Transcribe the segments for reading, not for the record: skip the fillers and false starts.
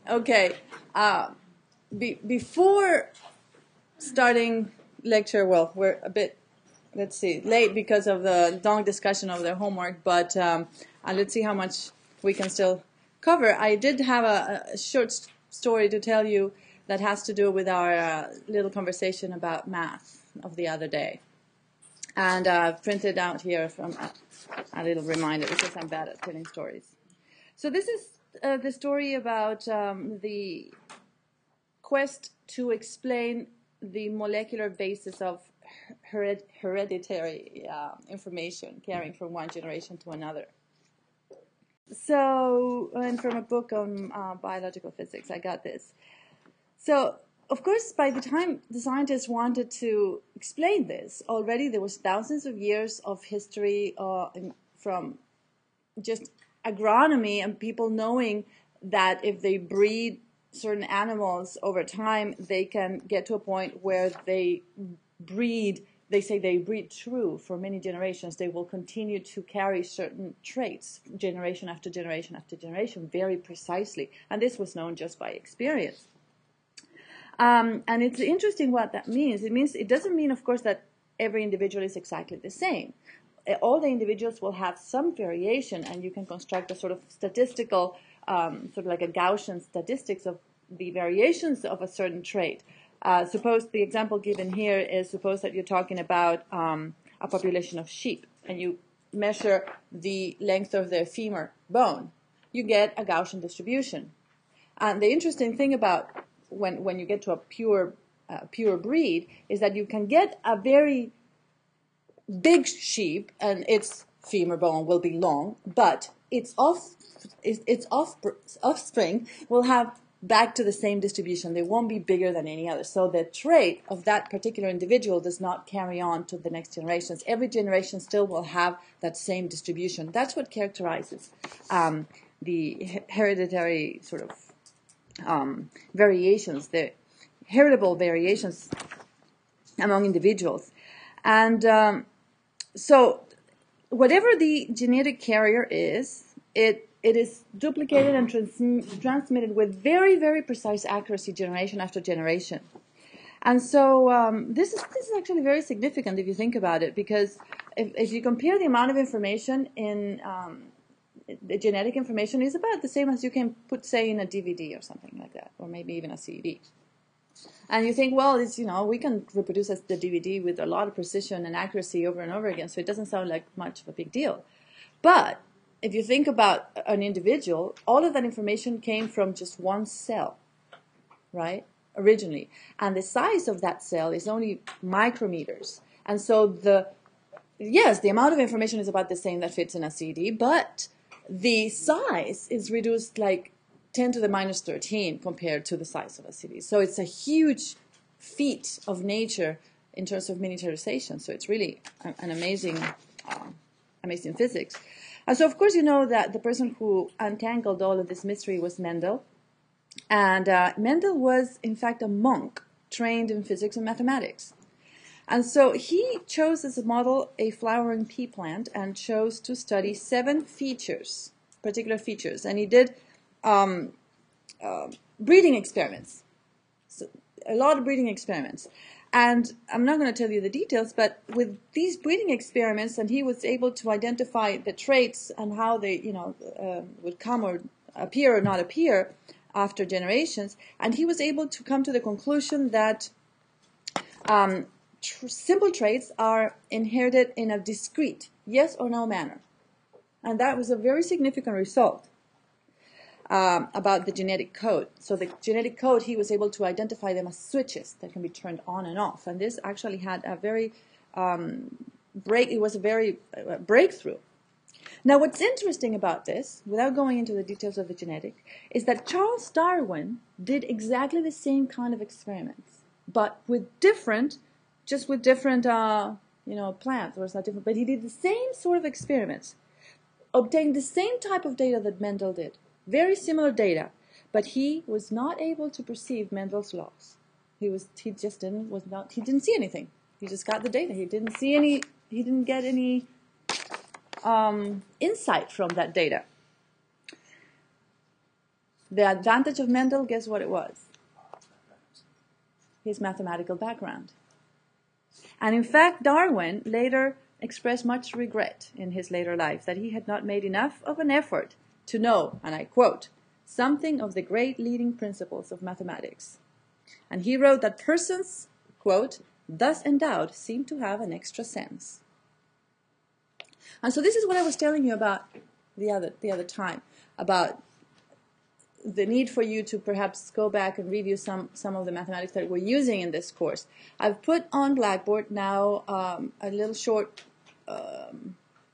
Okay. Before starting lecture, well, we're a bit, let's see, late because of the long discussion of the homework, but let's see how much we can still cover. I did have a short story to tell you that has to do with our little conversation about math of the other day. And I've printed out here from a little reminder because I'm bad at telling stories. So this is the story about the quest to explain the molecular basis of hereditary information carrying from one generation to another. So, and from a book on biological physics, I got this. So, of course, by the time the scientists wanted to explain this, already there was thousands of years of history from just agronomy and people knowing that if they breed certain animals over time, they can get to a point where they say they breed true for many generations. They will continue to carry certain traits generation after generation after generation very precisely. And this was known just by experience. And it's interesting what that means. It doesn't mean, of course, that every individual is exactly the same. All the individuals will have some variation, and you can construct a sort of statistical, sort of like a Gaussian statistics of the variations of a certain trait. Suppose the example given here is, suppose that you're talking about a population of sheep, and you measure the length of their femur bone. You get a Gaussian distribution. And the interesting thing about when you get to a pure breed is that you can get a very big sheep and its femur bone will be long, but its offspring will have back to the same distribution. They won't be bigger than any other. So the trait of that particular individual does not carry on to the next generations. Every generation still will have that same distribution. That's what characterizes the hereditary sort of variations, the heritable variations among individuals. And so whatever the genetic carrier is, it is duplicated and transmitted with very, very precise accuracy generation after generation. And so this is actually very significant if you think about it, because if you compare the amount of information in the genetic information is about the same as you can put, say, in a DVD or something like that, or maybe even a CD. And you think, well, it's, we can reproduce the DVD with a lot of precision and accuracy over and over again, so it doesn't sound like much of a big deal. But if you think about an individual, all of that information came from just one cell, right, originally. And the size of that cell is only micrometers. And so the amount of information is about the same that fits in a CD, but the size is reduced like 10 to the minus 13 compared to the size of a CD. So it's a huge feat of nature in terms of miniaturization. So it's really an amazing physics. And so, of course, you know that the person who untangled all of this mystery was Mendel. And Mendel was, in fact, a monk trained in physics and mathematics. And so he chose as a model a flowering pea plant and chose to study 7 particular features. And he did breeding experiments, so a lot of breeding experiments. And I'm not going to tell you the details, but with these breeding experiments, and he was able to identify the traits and how they, would come or appear or not appear after generations. And he was able to come to the conclusion that simple traits are inherited in a discrete yes or no manner. And that was a very significant result about the genetic code. So the genetic code, he was able to identify them as switches that can be turned on and off. And this actually had a very breakthrough. Now, what's interesting about this, without going into the details of the genetic, is that Charles Darwin did exactly the same kind of experiments, but with different plants. Or not different, but he did the same sort of experiments, obtained the same type of data that Mendel did, very similar data, but he was not able to perceive Mendel's laws. He didn't see anything. He just got the data. He didn't get any insight from that data. The advantage of Mendel, guess what it was? His mathematical background. And in fact, Darwin later expressed much regret in his later life that he had not made enough of an effort to know, and I quote, something of the great leading principles of mathematics. And he wrote that persons, quote, thus endowed seem to have an extra sense. And so this is what I was telling you about the other time, about the need for you to perhaps go back and review some of the mathematics that we're using in this course. I've put on Blackboard now a little short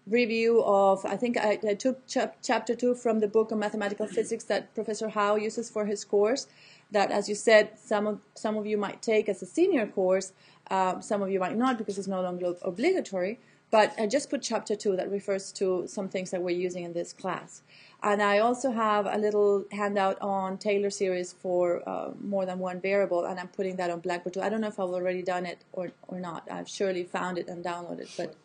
review of, I think I took chapter 2 from the book on mathematical physics that Professor Howe uses for his course, that, as you said, some of you might take as a senior course, some of you might not because it's no longer obligatory, but I just put chapter 2 that refers to some things that we're using in this class. And I also have a little handout on Taylor series for more than one variable, and I'm putting that on Blackboard too. I don't know if I've already done it or not. I've surely found it and downloaded it. But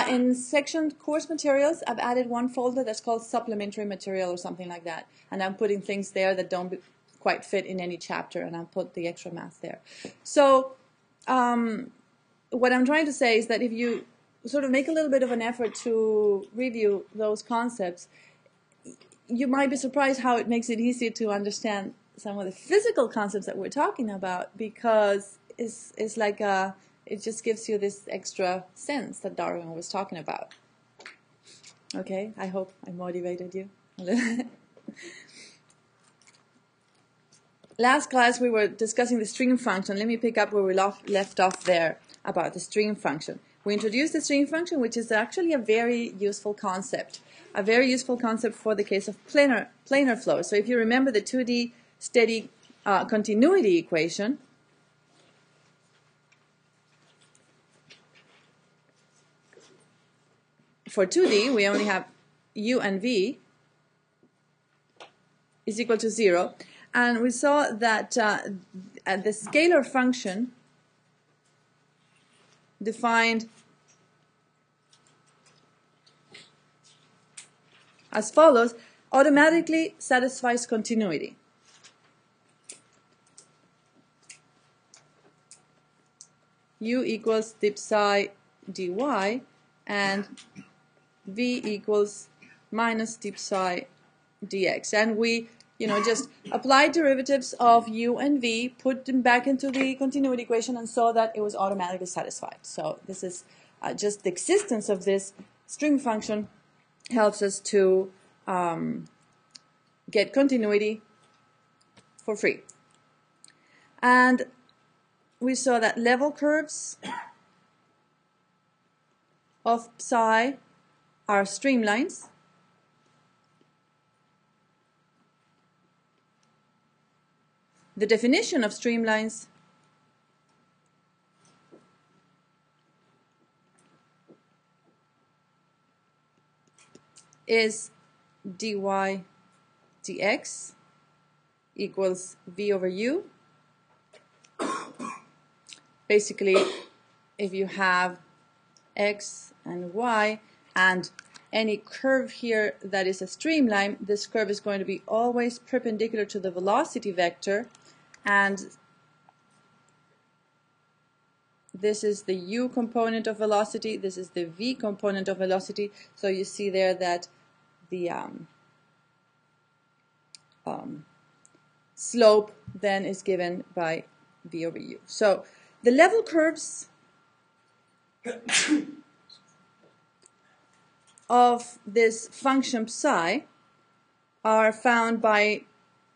in section course materials, I've added one folder that's called supplementary material or something like that. And I'm putting things there that don't quite fit in any chapter, and I'll put the extra math there. So what I'm trying to say is that if you sort of make a little bit of an effort to review those concepts, you might be surprised how it makes it easier to understand some of the physical concepts that we're talking about, because it's like it just gives you this extra sense that Darwin was talking about. Okay, I hope I motivated you. Last class we were discussing the stream function. Let me pick up where we left off there about the stream function. We introduced the stream function, which is actually a very useful concept. A very useful concept for the case of planar flow. So if you remember the 2D steady continuity equation, for 2D we only have u and v is equal to 0. And we saw that the scalar function defined as follows automatically satisfies continuity. U equals dip psi dy and v equals minus dip psi dx. And we just applied derivatives of u and v, put them back into the continuity equation, and saw that it was automatically satisfied. So this is just the existence of this stream function helps us to get continuity for free. And we saw that level curves of psi are streamlines. The definition of streamlines is dy dx equals v over u. Basically, if you have x and y and any curve here that is a streamline, this curve is going to be always perpendicular to the velocity vector, and this is the u component of velocity, this is the v component of velocity. So you see there that the slope then is given by v over u. So the level curves of this function psi are found by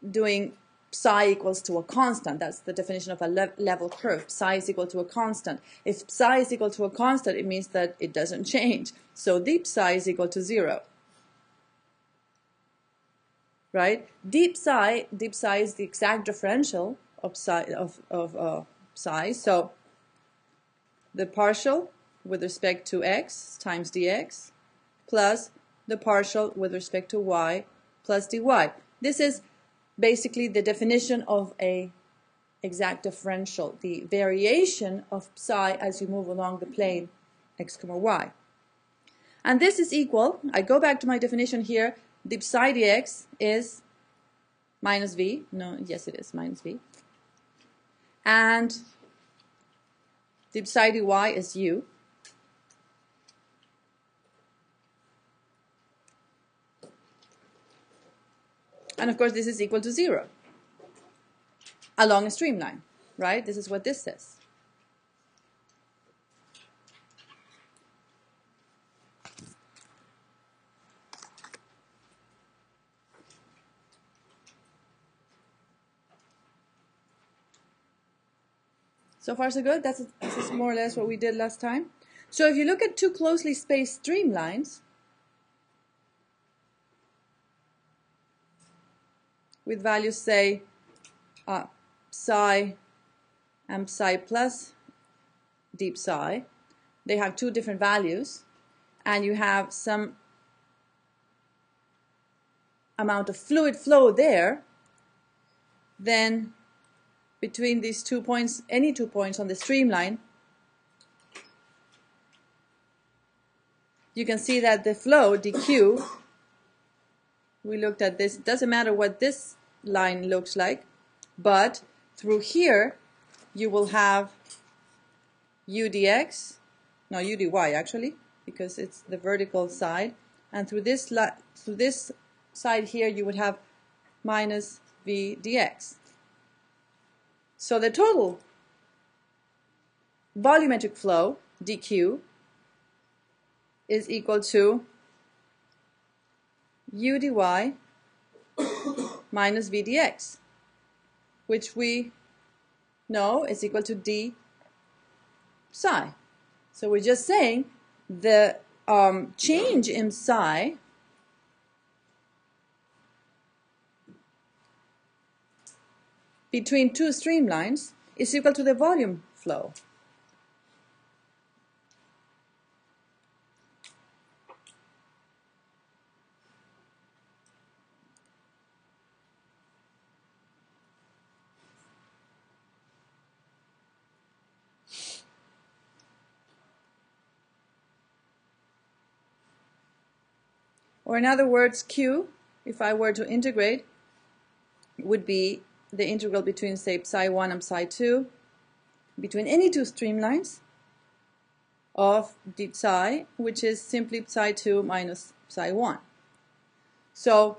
doing psi equals to a constant. That's the definition of a level curve. Psi is equal to a constant. If psi is equal to a constant, it means that it doesn't change. So dip psi is equal to 0. Right? Dip psi is the exact differential of psi. So the partial with respect to x times dx plus the partial with respect to y plus dy. This is basically the definition of a exact differential, the variation of psi as you move along the plane x, y. And this is equal, I go back to my definition here, dip psi dx is minus v. No, yes it is, minus v. And the psi dy is u. And of course this is equal to 0 along a streamline, right? This is what this says. So far so good. This is more or less what we did last time. So if you look at two closely spaced streamlines with values, say, psi and psi plus deep psi, they have two different values, and you have some amount of fluid flow there, then between these 2 points, any 2 points on the streamline, you can see that the flow, dq, we looked at this, it doesn't matter what this line looks like, but through here you will have u dx, no, u dy actually, because it's the vertical side, and through this side here you would have minus v dx. So the total volumetric flow, dq, is equal to u dy minus v dx, which we know is equal to d psi. So we're just saying the change in psi between two streamlines is equal to the volume flow. Or in other words, Q, if I were to integrate, would be the integral between, say, psi 1 and psi 2, between any two streamlines of d psi, which is simply psi 2 minus psi 1. So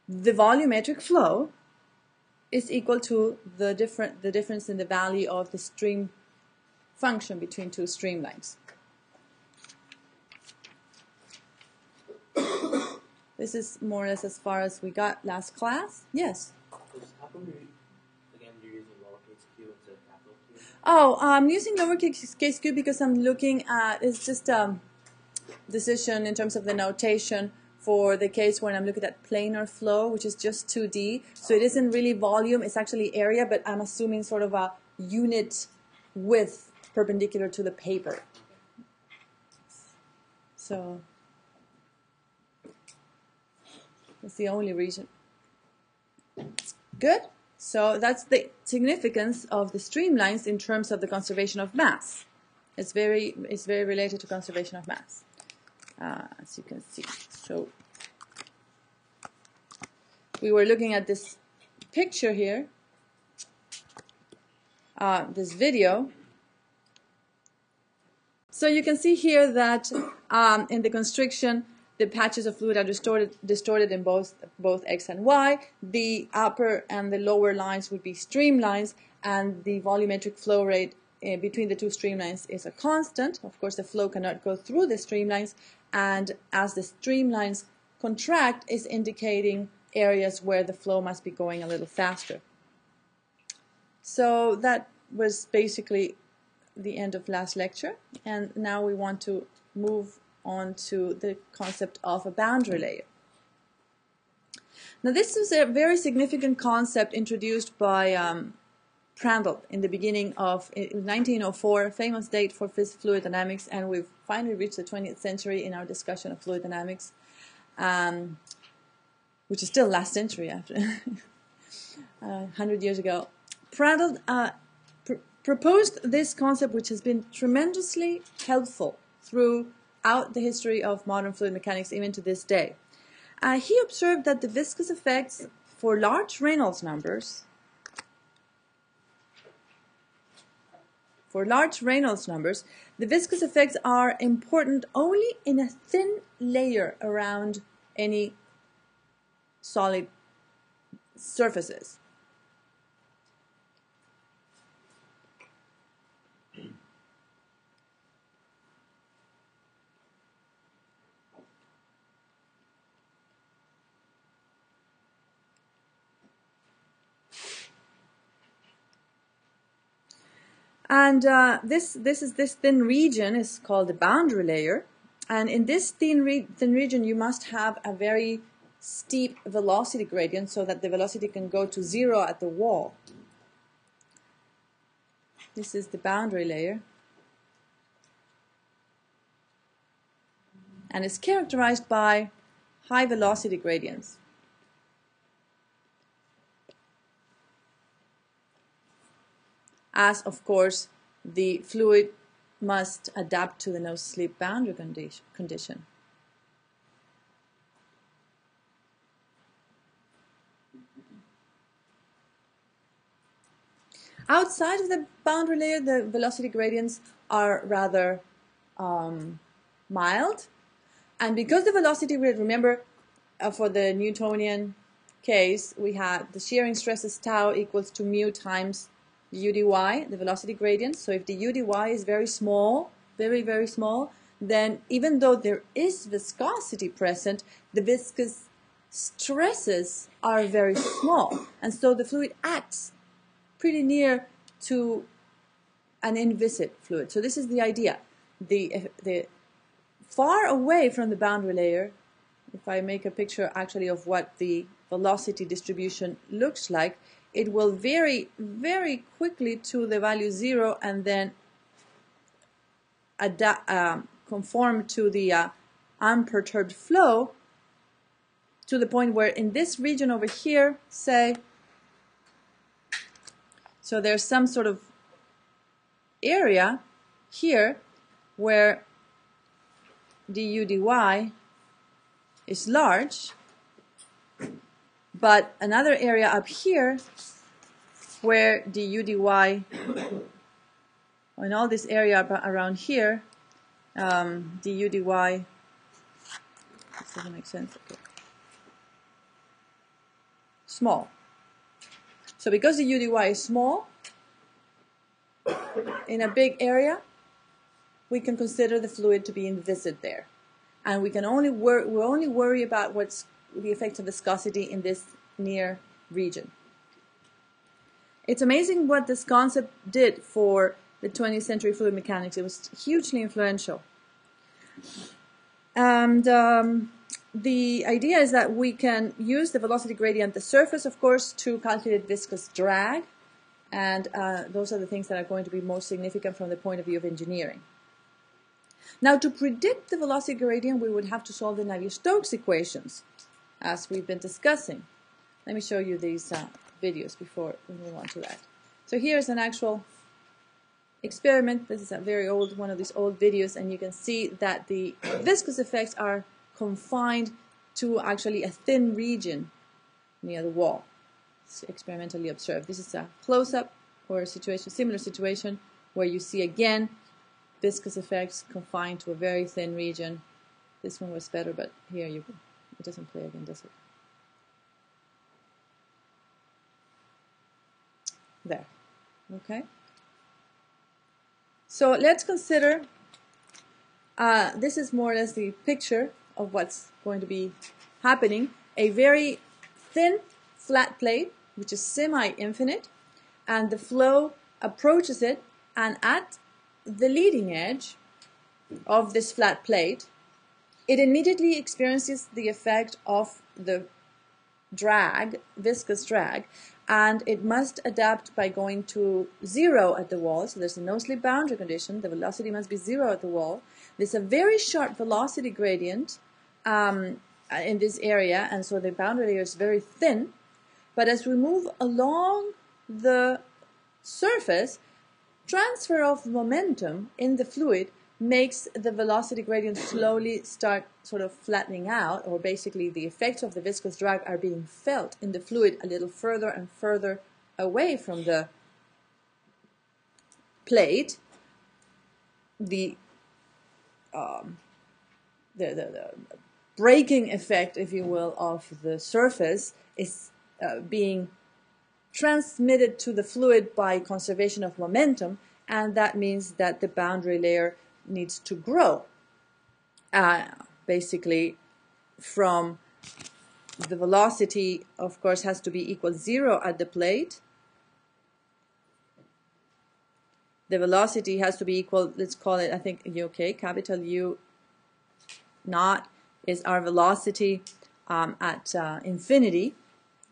the volumetric flow is equal to the difference in the value of the stream function between two streamlines. This is more or less as far as we got last class. Yes? How come you're using lowercase q instead of capital Q? Oh, I'm using lowercase q because I'm looking at, it's just a decision in terms of the notation for the case when I'm looking at planar flow, which is just 2D. So it isn't really volume, it's actually area, but I'm assuming sort of a unit width perpendicular to the paper. So that's the only reason. Good. So that's the significance of the streamlines in terms of the conservation of mass. It's very related to conservation of mass, as you can see. So we were looking at this picture here, this video. So you can see here that in the constriction, the patches of fluid are distorted in both X and Y. The upper and the lower lines would be streamlines, and the volumetric flow rate between the two streamlines is a constant. Of course, the flow cannot go through the streamlines, and as the streamlines contract, is indicating areas where the flow must be going a little faster. So that was basically the end of last lecture, and now we want to move on to the concept of a boundary layer. Now this is a very significant concept introduced by Prandtl in the beginning of 1904, famous date for fluid dynamics, and we've finally reached the 20th century in our discussion of fluid dynamics, which is still last century after 100 years ago. Prandtl proposed this concept, which has been tremendously helpful throughout the history of modern fluid mechanics, even to this day. He observed that the viscous effects for large Reynolds numbers, the viscous effects are important only in a thin layer around any solid surfaces. And this thin region is called the boundary layer. And in this thin region, you must have a very steep velocity gradient so that the velocity can go to 0 at the wall. This is the boundary layer. And it's characterized by high velocity gradients. As, of course, the fluid must adapt to the no-slip boundary condition. Outside of the boundary layer, the velocity gradients are rather mild. And because the velocity gradient, remember, for the Newtonian case, we had the shearing stresses tau equals to mu times u dy, the velocity gradient. So if the u dy is very small, very, very small, then even though there is viscosity present, the viscous stresses are very small. And so the fluid acts pretty near to an inviscid fluid. So this is the idea. The far away from the boundary layer, if I make a picture actually of what the velocity distribution looks like, it will vary very quickly to the value 0 and then conform to the unperturbed flow to the point where in this region over here, say, so there's some sort of area here where du dy is large, but another area up here where du dy, in all this area around here, du dy, this doesn't make sense, okay, small. So because the u dy is small, in a big area, we can consider the fluid to be inviscid there. And we can only worry about what's the effects of viscosity in this near region. It's amazing what this concept did for the 20th century fluid mechanics. It was hugely influential. And the idea is that we can use the velocity gradient at the surface, of course, to calculate viscous drag. And those are the things that are going to be most significant from the point of view of engineering. Now, to predict the velocity gradient, we would have to solve the Navier-Stokes equations, as we've been discussing. Let me show you these videos before we move on to that. So here's an actual experiment. This is a very old, one of these old videos, and you can see that the viscous effects are confined to actually a thin region near the wall. It's experimentally observed. This is a close-up or a situation, similar situation, where you see again viscous effects confined to a very thin region. This one was better, but here it doesn't play again, does it? There. Okay. So let's consider, this is more or less the picture of what's going to be happening. A very thin flat plate, which is semi-infinite, and the flow approaches it, and at the leading edge of this flat plate, it immediately experiences the effect of the drag, viscous drag, and it must adapt by going to 0 at the wall. So there's a no-slip boundary condition. The velocity must be 0 at the wall. There's a very sharp velocity gradient in this area, and so the boundary layer is very thin. But as we move along the surface, transfer of momentum in the fluid makes the velocity gradient slowly start sort of flattening out, or basically the effects of the viscous drag are being felt in the fluid a little further and further away from the plate. The braking effect, if you will, of the surface is being transmitted to the fluid by conservation of momentum, and that means that the boundary layer needs to grow. Basically, from the velocity, of course, has to be equal 0 at the plate. The velocity has to be equal, let's call it, I think, okay, capital U naught is our velocity at infinity,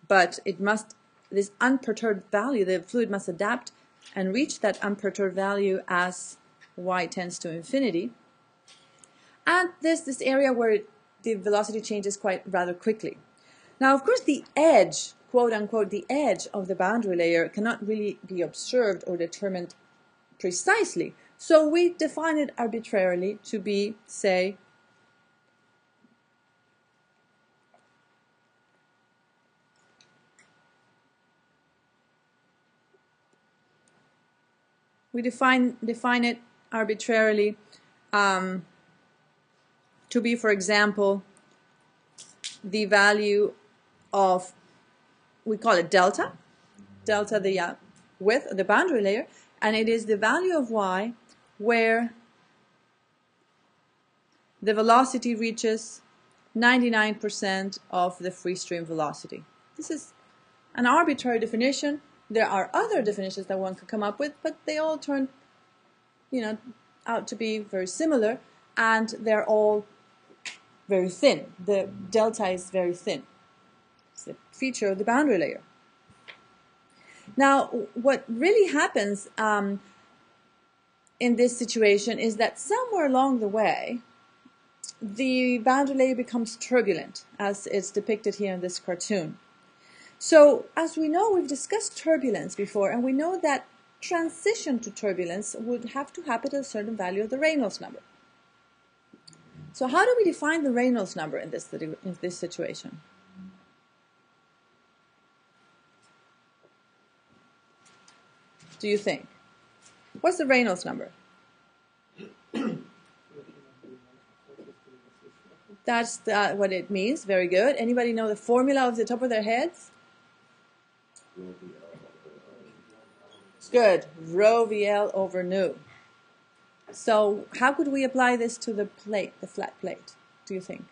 but it must, this unperturbed value, the fluid must adapt and reach that unperturbed value as y tends to infinity. And there's this area where the velocity changes quite rather quickly. Now, of course, the edge, quote unquote, the edge of the boundary layer cannot really be observed or determined precisely. So we define it arbitrarily to be, say, we define it arbitrarily to be, for example, the value of, we call it delta the width of the boundary layer, and it is the value of y where the velocity reaches 99% of the free stream velocity. This is an arbitrary definition. There are other definitions that one could come up with, but they all turn, out to be very similar, and they're all very thin. The delta is very thin. It's a feature of the boundary layer. Now, what really happens in this situation is that somewhere along the way, the boundary layer becomes turbulent, as is depicted here in this cartoon. So, as we know, we've discussed turbulence before, and we know that transition to turbulence would have to happen at a certain value of the Reynolds number. So how do we define the Reynolds number in this situation? Do you think? What's the Reynolds number? That's what it means. Very good. Anybody know the formula off the top of their heads? It's good. Rho VL over nu. So how could we apply this to the plate, the flat plate, do you think?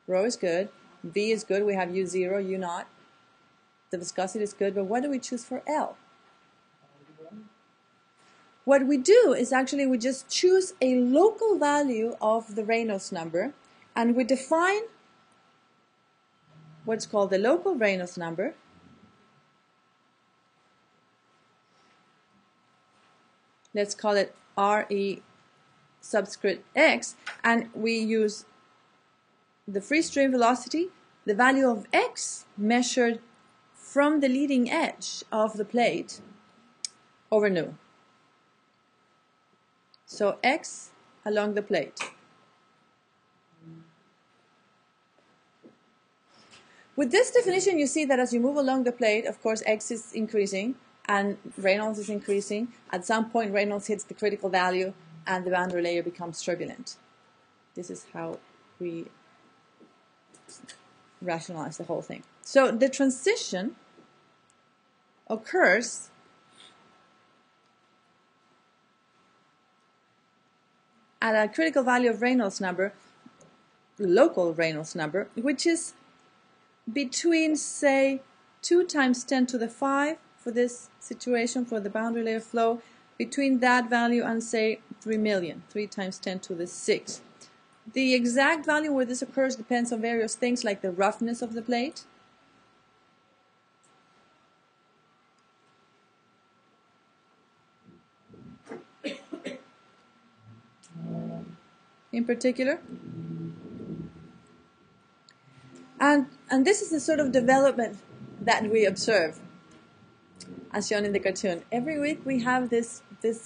Rho is good. V is good. We have U0, U naught. The viscosity is good, but what do we choose for L? What we do is actually we just choose a local value of the Reynolds number, and we define what's called the local Reynolds number. Let's call it RE subscript X, and we use the free stream velocity, the value of X measured from the leading edge of the plate over nu. So X along the plate. With this definition, you see that as you move along the plate, of course, X is increasing and Reynolds is increasing. At some point, Reynolds hits the critical value and the boundary layer becomes turbulent. This is how we rationalize the whole thing. So the transition occurs at a critical value of Reynolds number, local Reynolds number, which is between, say, 2 times 10 to the 5 for this situation, for the boundary layer flow, between that value and, say, 3 million, 3 times 10 to the 6. The exact value where this occurs depends on various things like the roughness of the plate, in particular. And this is the sort of development that we observe. as shown in the cartoon. Every week we have this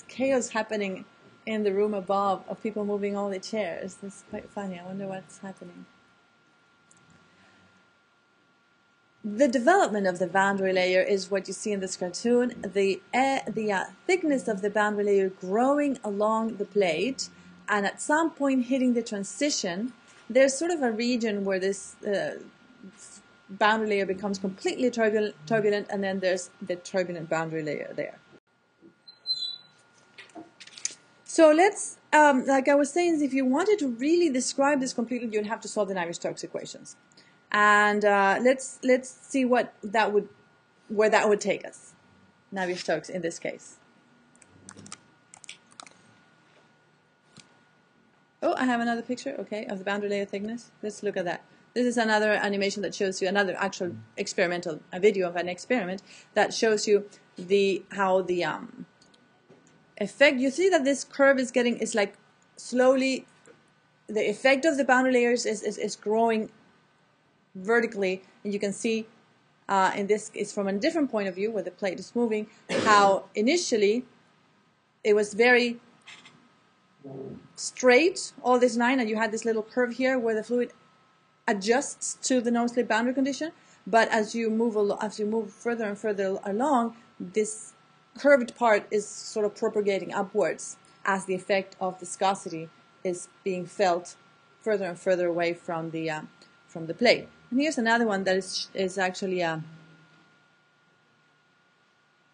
chaos happening in the room above of people moving all the chairs. It's quite funny. I wonder what's happening. The development of the boundary layer is what you see in this cartoon. The thickness of the boundary layer growing along the plate, and at some point hitting the transition, there's sort of a region where this boundary layer becomes completely turbulent, and then there's the turbulent boundary layer there. So let's, like I was saying, if you wanted to really describe this completely, you'd have to solve the Navier-Stokes equations. And let's see where that would take us. Navier-Stokes in this case. Oh, I have another picture, okay, of the boundary layer thickness. Let's look at that. This is another animation that shows you another actual experimental, a video of an experiment that shows you how the effect. You see that this curve is like slowly, the effect of the boundary layers is growing vertically, and you can see in this is from a different point of view where the plate is moving, how initially it was very straight, all this line, and you had this little curve here where the fluid adjusts to the no-slip boundary condition. But as you move further and further along, this curved part is sort of propagating upwards as the effect of viscosity is being felt further and further away from the plate. And here's another one that is actually a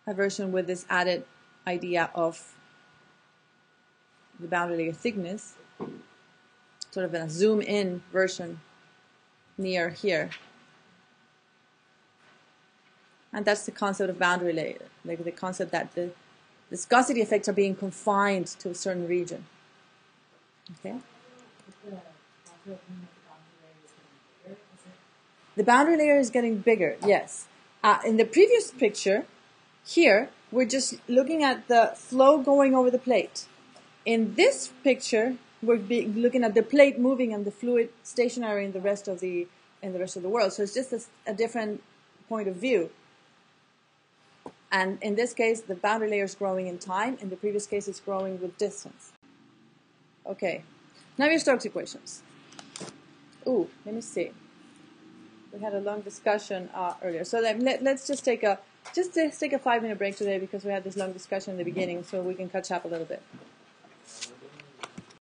version with this added idea of the boundary layer thickness, sort of a zoom-in version near here. And that's the concept of boundary layer, like the concept that the viscosity effects are being confined to a certain region. Okay. The boundary layer is getting bigger, yes. In the previous picture, here, we're just looking at the flow going over the plate. In this picture, we're looking at the plate moving and the fluid stationary in the rest of the world. So it's just a different point of view. And in this case, the boundary layer is growing in time. In the previous case, it's growing with distance. Okay. Navier-Stokes equations. Ooh, let me see. We had a long discussion earlier. So let's just take a 5-minute break today because we had this long discussion in the beginning, so we can catch up a little bit.